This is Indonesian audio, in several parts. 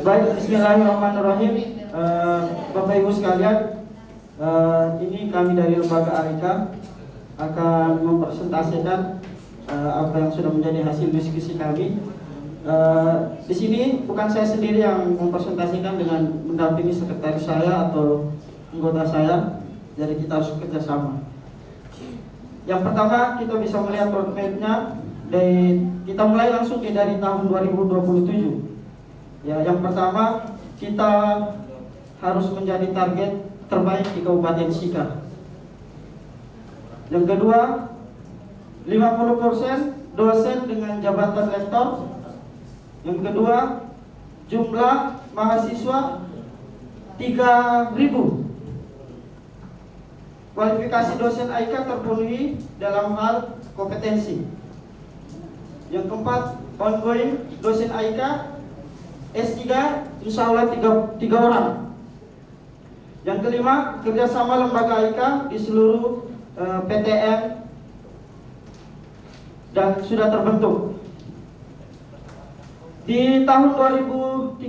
Baik, Bismillahirrahmanirrahim. Bapak Ibu sekalian, ini kami dari Lembaga Arika akan mempresentasikan apa yang sudah menjadi hasil diskusi kami. Di sini bukan saya sendiri yang mempresentasikan dengan mendampingi sekretaris saya atau anggota saya, jadi kita harus kerjasama. Yang pertama, kita bisa melihat roadmap-nya, dan kita mulai langsung dari tahun 2027. Ya, yang pertama, kita harus menjadi target terbaik di Kabupaten Sika. Yang kedua, 50% dosen dengan jabatan lektor. Yang kedua, jumlah mahasiswa 3.000. Kualifikasi dosen AIKA terpenuhi dalam hal kompetensi. Yang keempat, ongoing dosen AIKA S3 insya Allah 3 orang. Yang kelima, kerjasama lembaga AIKA di seluruh PTN dan sudah terbentuk. Di tahun 2032,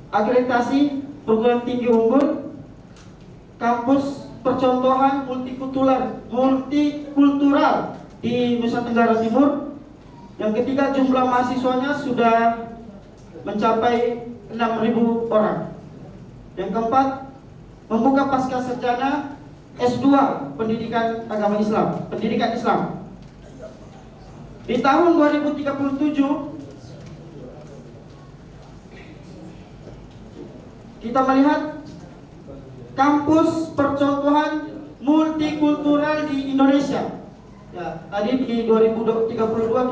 akreditasi perguruan tinggi unggul, kampus percontohan multikultural di Nusa Tenggara Timur. Yang ketiga, jumlah mahasiswanya sudah mencapai 6.000 orang. Yang keempat, membuka pasca sarjana S2 pendidikan agama Islam, pendidikan Islam. Di tahun 2037 kita melihat kampus percontohan multikultural di Indonesia. Ya, tadi di 2032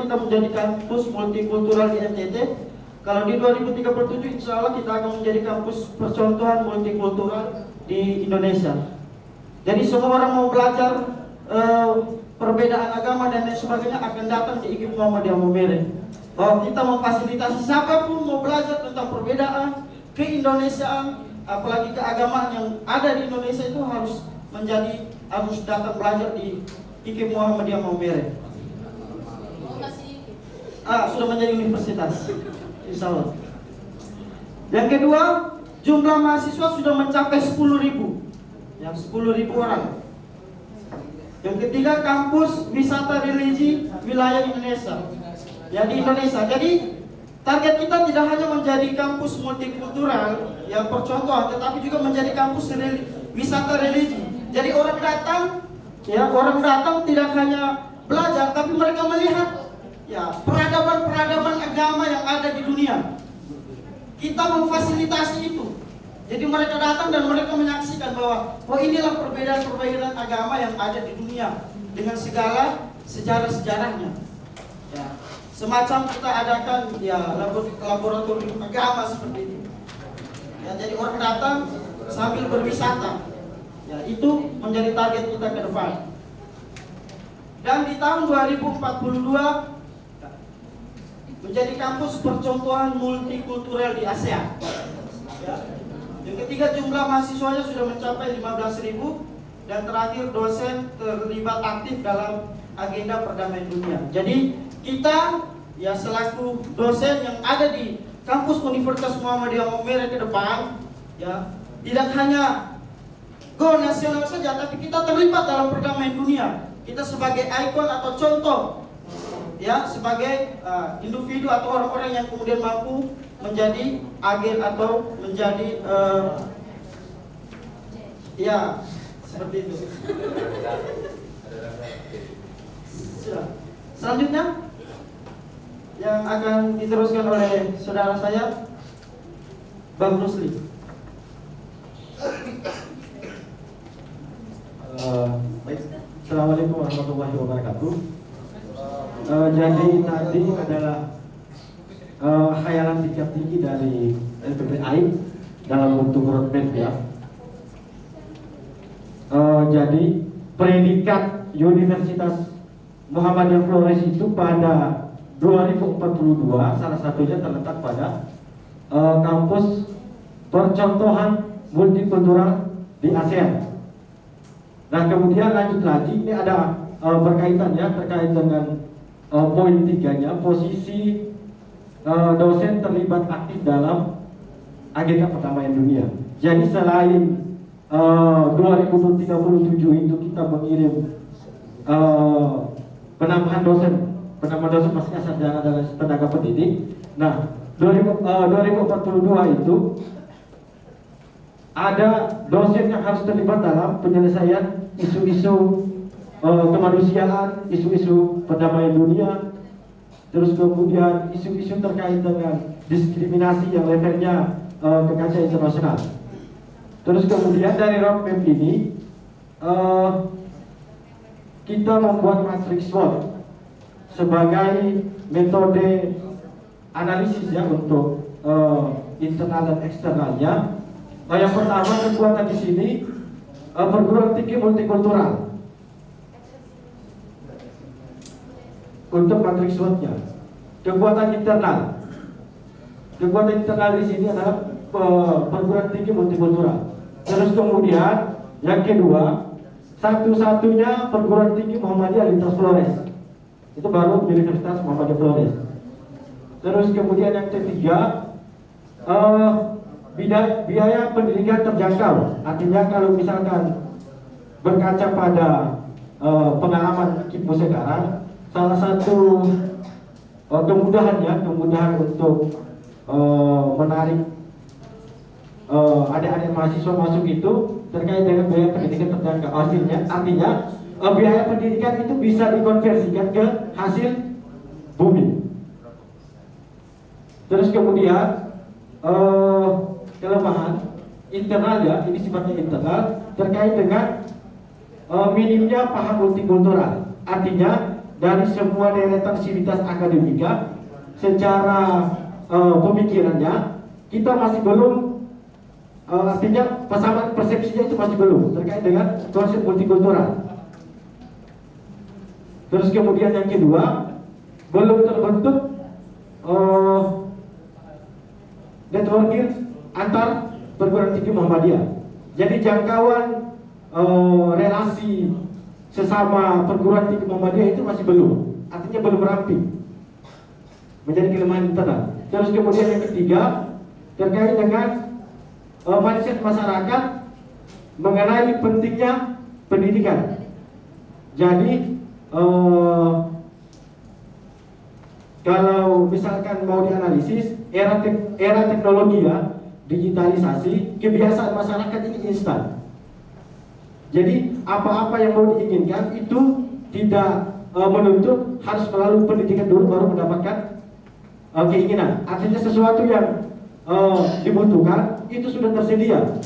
kita menjadi kampus multikultural di NTT. Kalau di 2037 insya Allah kita akan menjadi kampus percontohan multikultural di Indonesia. Jadi semua orang mau belajar perbedaan agama dan lain sebagainya akan datang di IKIP Muhammadiyah Maumere. Bahwa kita memfasilitasi siapapun mau belajar tentang perbedaan keindonesiaan, apalagi keagamaan yang ada di Indonesia itu harus datang belajar di IKIP Muhammadiyah Maumere. Sudah menjadi universitas, insya Allah. Yang kedua, jumlah mahasiswa sudah mencapai 10.000, ya 10.000 orang. Yang ketiga, kampus wisata religi wilayah Indonesia, ya di Indonesia. Jadi target kita tidak hanya menjadi kampus multikultural yang percontohan, tetapi juga menjadi kampus wisata religi. Jadi orang datang tidak hanya belajar, tapi mereka melihat ya peradaban agama yang ada di dunia. Kita memfasilitasi itu. Jadi mereka datang dan mereka menyaksikan bahwa inilah perbedaan agama yang ada di dunia dengan segala sejarah-sejarahnya. Ya, semacam kita adakan ya laboratorium agama seperti ini. Ya, jadi orang datang sambil berwisata. Ya, itu menjadi target kita ke depan. Dan di tahun 2042 menjadi kampus percontohan multikultural di ASEAN. Ya. Yang ketiga, jumlah mahasiswanya sudah mencapai 15.000, dan terakhir dosen terlibat aktif dalam agenda perdamaian dunia. Jadi kita ya selaku dosen yang ada di kampus Universitas Muhammadiyah Maumere ke depan ya tidak hanya go nasional saja, tapi kita terlibat dalam perdamaian dunia. Kita sebagai ikon atau contoh ya sebagai individu atau orang-orang yang kemudian mampu menjadi agen atau menjadi ya seperti itu. Selanjutnya yang akan diteruskan oleh saudara saya, Bang Rusli. Baik, Assalamualaikum warahmatullahi wabarakatuh. Jadi tadi adalah khayalan tingkat tinggi dari LPPI dalam bentuk roadmap ya. Jadi predikat Universitas Muhammadiyah Flores itu pada 2042 salah satunya terletak pada kampus percontohan multikultural di ASEAN. Nah kemudian lanjut lagi, ini ada berkaitan ya terkait dengan poin 3-nya, posisi dosen terlibat aktif dalam agenda perdamaian dunia. Jadi selain 2037 itu kita mengirim penambahan dosen pasca sarjana dan tenaga pendidik. Nah, 2042 itu ada dosen yang harus terlibat dalam penyelesaian isu-isu kemanusiaan, isu-isu perdamaian dunia, terus kemudian isu-isu terkait dengan diskriminasi yang levelnya ke kancah internasional. Terus kemudian dari roadmap ini kita membuat matriks SWOT sebagai metode analisis ya untuk internal dan eksternalnya. Yang pertama, kekuatan di sini perguruan tinggi multikultural untuk matriks SWOT-nya. Kekuatan internal di sini adalah perguruan tinggi multikultural. Terus kemudian yang kedua, satu-satunya perguruan tinggi Muhammadiyah lintas Flores. Itu baru Universitas Muhammadiyah Flores. Terus kemudian yang ketiga, biaya pendidikan terjangkau. Artinya kalau misalkan berkaca pada pengalaman Kipu sekarang, salah satu kemudahan untuk menarik adik-adik mahasiswa masuk itu terkait dengan biaya pendidikan terjangkau. Artinya biaya pendidikan itu bisa dikonversikan ke hasil bumi. Terus kemudian kelemahan internal ya, ini sifatnya internal terkait dengan minimnya paham multikultural. Artinya dari semua deretan sivitas akademika secara pemikirannya kita masih belum, artinya persamaan persepsinya itu masih belum terkait dengan konsep multikultural. Terus kemudian yang kedua, belum terbentuk networking antar perguruan tinggi Muhammadiyah. Jadi jangkauan relasi sesama perguruan tinggi Muhammadiyah itu masih belum, artinya belum ramping, menjadi kelemahan internal. Terus kemudian yang ketiga, terkait dengan mindset masyarakat mengenai pentingnya pendidikan. Jadi kalau misalkan mau dianalisis era teknologi ya, digitalisasi, kebiasaan masyarakat ini instan. Jadi apa-apa yang mau diinginkan itu tidak menuntut harus melalui pendidikan dulu baru mendapatkan keinginan. Artinya sesuatu yang dibutuhkan itu sudah tersedia.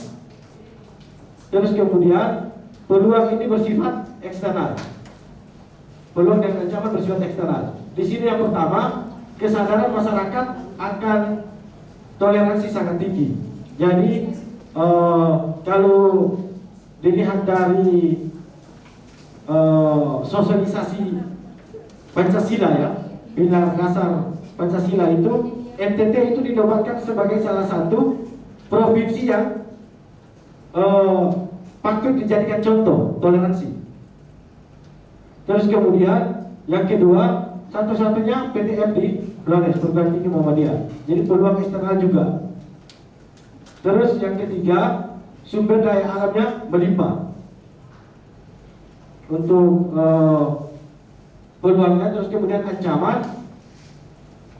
Terus kemudian peluang ini bersifat eksternal. Peluang dan ancaman bersifat eksternal. Di sini yang pertama, kesadaran masyarakat akan toleransi sangat tinggi. Jadi kalau dilihat dari sosialisasi Pancasila ya, Pilar Dasar Pancasila itu, NTT itu dinobatkan sebagai salah satu provinsi yang patut dijadikan contoh toleransi. Terus kemudian yang kedua, satu-satunya PTM di Flores, perguruan tinggi Muhammadiyah. Jadi peluang eksternal juga. Terus yang ketiga, sumber daya alamnya melimpah. Untuk peluangnya. Terus kemudian ancaman,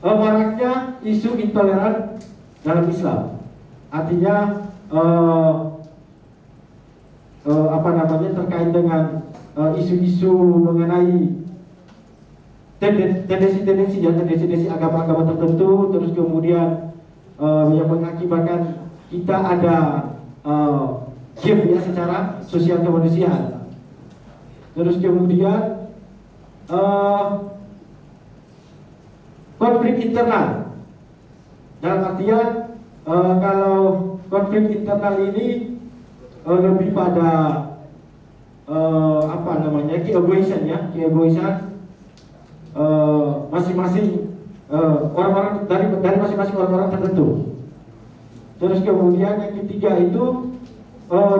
maraknya isu intoleran dalam Islam. Artinya terkait dengan isu-isu mengenai tendensi agama-agama tertentu. Terus kemudian yang mengakibatkan kita ada gap ya secara sosial kemanusiaan. Terus kemudian konflik internal, dalam artian kalau konflik internal ini lebih pada keegoisan ya, masing-masing orang-orang dari masing-masing orang-orang tertentu. Terus kemudian yang ketiga itu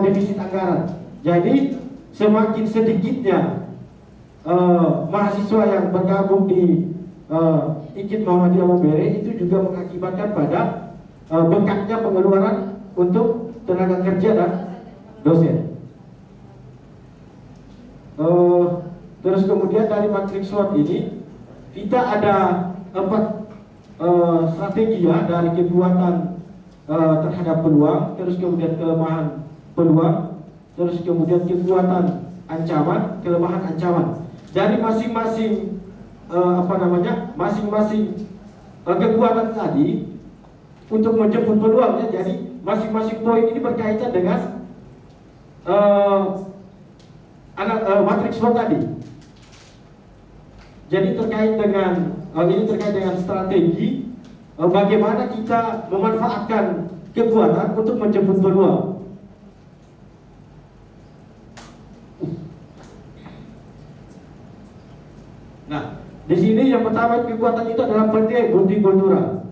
defisit anggaran. Jadi semakin sedikitnya mahasiswa yang bergabung di Ikip Muhammadiyah Membere itu juga mengakibatkan pada bengkaknya pengeluaran untuk tenaga kerja dan dosen. Terus kemudian dari matriks SWOT ini kita ada 4 strategi ya, dari kekuatan terhadap peluang, terus kemudian kelemahan peluang, terus kemudian kekuatan ancaman, kelemahan ancaman. Dari masing-masing masing-masing kekuatan tadi untuk menjemput peluangnya. Jadi masing-masing poin ini berkaitan dengan matriks SWOT tadi. Jadi terkait dengan strategi bagaimana kita memanfaatkan kekuatan untuk menjemput peluang. Nah, di sini yang pertama kekuatan itu adalah PT multikultural.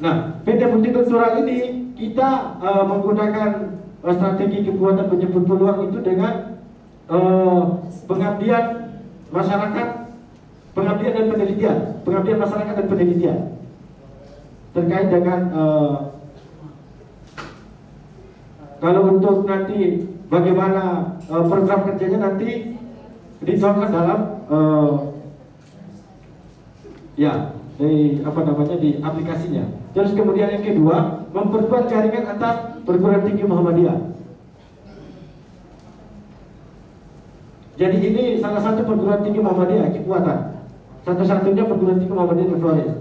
Nah, PT multikultural ini kita menggunakan strategi kekuatan menjemput peluang itu dengan pengabdian masyarakat, pengabdian dan penelitian, pengabdian masyarakat dan penelitian terkait dengan kalau untuk nanti bagaimana program kerjanya nanti dituangkan dalam di aplikasinya. Terus kemudian yang kedua, memperkuat jaringan antar perguruan tinggi Muhammadiyah. Jadi ini salah satu perguruan tinggi Muhammadiyah kekuatan, satu-satunya perguruan tinggi Muhammadiyah di Flores.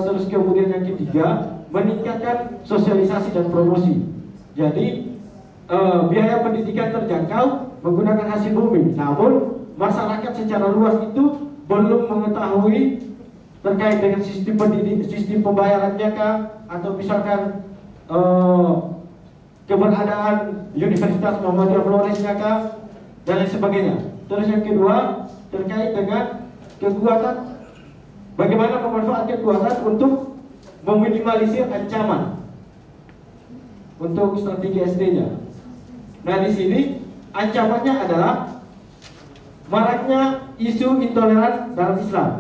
Terus kemudian yang ketiga, meningkatkan sosialisasi dan promosi. Jadi biaya pendidikan terjangkau menggunakan hasil bumi. Namun masyarakat secara luas itu belum mengetahui terkait dengan sistem pembayarannya kah, atau misalkan keberadaan Universitas Muhammadiyah Flores-nya kah, dan lain sebagainya. Terus yang kedua terkait dengan kekuatan, bagaimana memanfaatkan kekuatan untuk meminimalisir ancaman untuk strategi SD-nya. Nah, di sini ancamannya adalah maraknya isu intoleran dalam Islam.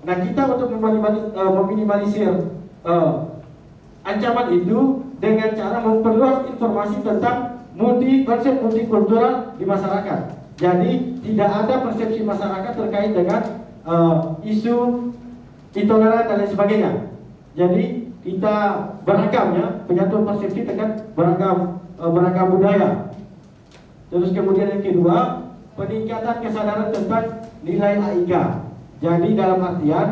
Nah, kita untuk meminimalisir ancaman itu dengan cara memperluas informasi tentang konsep multikultural di masyarakat. Jadi tidak ada persepsi masyarakat terkait dengan isu intoleran dan lain sebagainya. Jadi kita beragam ya, penyatuan persepsi dengan beragam budaya. Terus kemudian yang kedua, peningkatan kesadaran tentang nilai AIK. Jadi dalam artian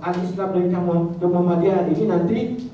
al-Islam dan Muhammadiyah ini nanti